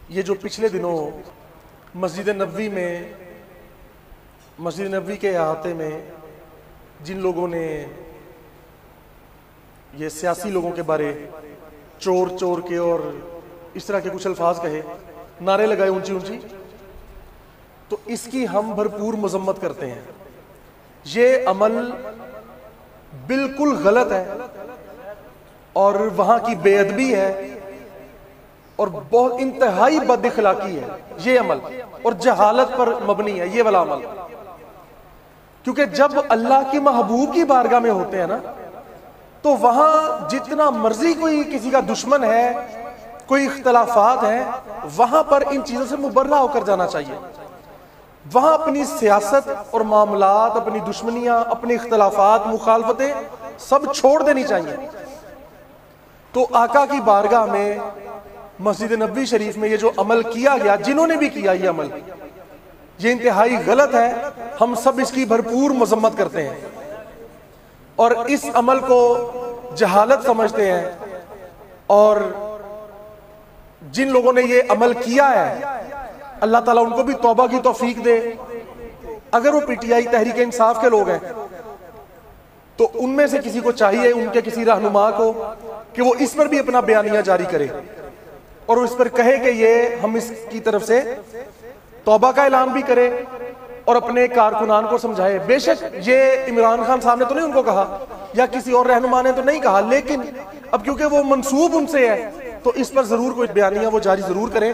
یہ جو پچھلے دنوں مسجد نبوی کے احاطے میں جن لوگوں نے یہ سیاسی لوگوں کے بارے چور کے اور اس طرح کے کچھ الفاظ کہے، نعرے لگائے اونچی اونچی، تو اس کی ہم بھرپور مذمت کرتے ہیں۔ یہ عمل بالکل غلط ہے اور وہاں کی بے ادبی ہے اور بہت انتہائی بد اخلاقی ہے یہ عمل، اور جہالت پر مبنی ہے یہ والا عمل۔ کیونکہ جب اللہ کی محبوب کی بارگاہ میں ہوتے ہیں نا، تو وہاں جتنا مرضی کوئی کسی کا دشمن ہے، کوئی اختلافات ہیں، وہاں پر ان چیزوں سے مبرہ ہو کر جانا چاہیے۔ وہاں اپنی سیاست اور معاملات، اپنی دشمنیاں، اپنے اختلافات، مخالفتیں سب چھوڑ دینی چاہیے۔ تو آقا کی بارگاہ میں مسجد نبوی شریف میں یہ جو عمل کیا گیا، جنہوں نے بھی کیا یہ عمل، یہ انتہائی غلط ہے۔ ہم سب اس کی بھرپور مذمت کرتے ہیں اور اس عمل کو جہالت سمجھتے ہیں، اور جن لوگوں نے یہ عمل کیا ہے اللہ تعالیٰ ان کو بھی توبہ کی توفیق دے۔ اگر وہ P T I Tehreek Insaf کے لوگ ہیں تو ان میں سے کسی کو چاہیے، ان کے کسی رہنما کو، کہ وہ اس پر بھی اپنا بیانیہ جاری کرے اور وہ اس پر کہے کہ یہ ہم اس کی طرف سے توبہ کا اعلان بھی کرے اور اپنے کارکنان کو سمجھائے۔ بے شک یہ عمران خان صاحب نے تو نہیں ان کو کہا، یا کسی اور رہنما نے تو نہیں کہا، لیکن اب کیونکہ وہ منسوب ان سے ہے تو اس پر ضرور کوئی بیانیہ وہ جاری ضرور کریں۔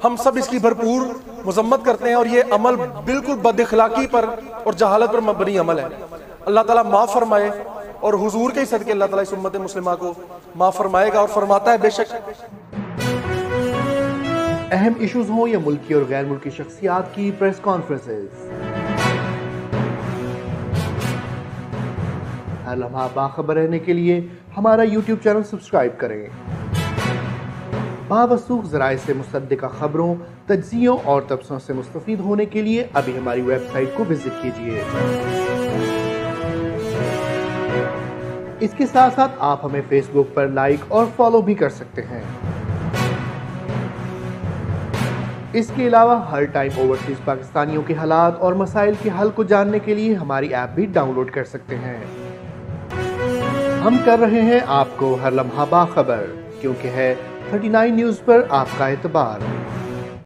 ہم سب اس کی بھرپور مذمت کرتے ہیں اور یہ عمل بالکل بد اخلاقی پر اور جہالت پر مبنی عمل ہے۔ اللہ تعالیٰ معاف فرمائے، اور حضور کے صدقے اللہ تعالیٰ اس امت مسلمہ کو معاف فرمائے گا، اور فرماتا ہے بے شک اہم ایشوز ہوں یا ملکی اور غیر ملکی شخصیات کی پریس کانفرنسز، ہر لمحہ باخبر رہنے کے لیے ہمارا یوٹیوب چینل سبسکرائب کریں۔ باوثوق ذرائع سے مصدقہ خبروں، تجزیوں اور تبصروں سے مستفید ہونے کے لیے ابھی ہماری ویب سائٹ کو وزٹ کیجیے۔ اس کے ساتھ ساتھ آپ ہمیں فیس بک پر لائک اور فالو بھی کر سکتے ہیں۔ اس کے علاوہ ہر ٹائم اوورسیز پاکستانیوں کے حالات اور مسائل کے حل کو جاننے کے لیے ہماری ایپ بھی ڈاؤن لوڈ کر سکتے ہیں۔ ہم کر رہے ہیں آپ کو ہر لمحہ باخبر، کیونکہ ہے 39 نیوز پر آپ کا اعتبار۔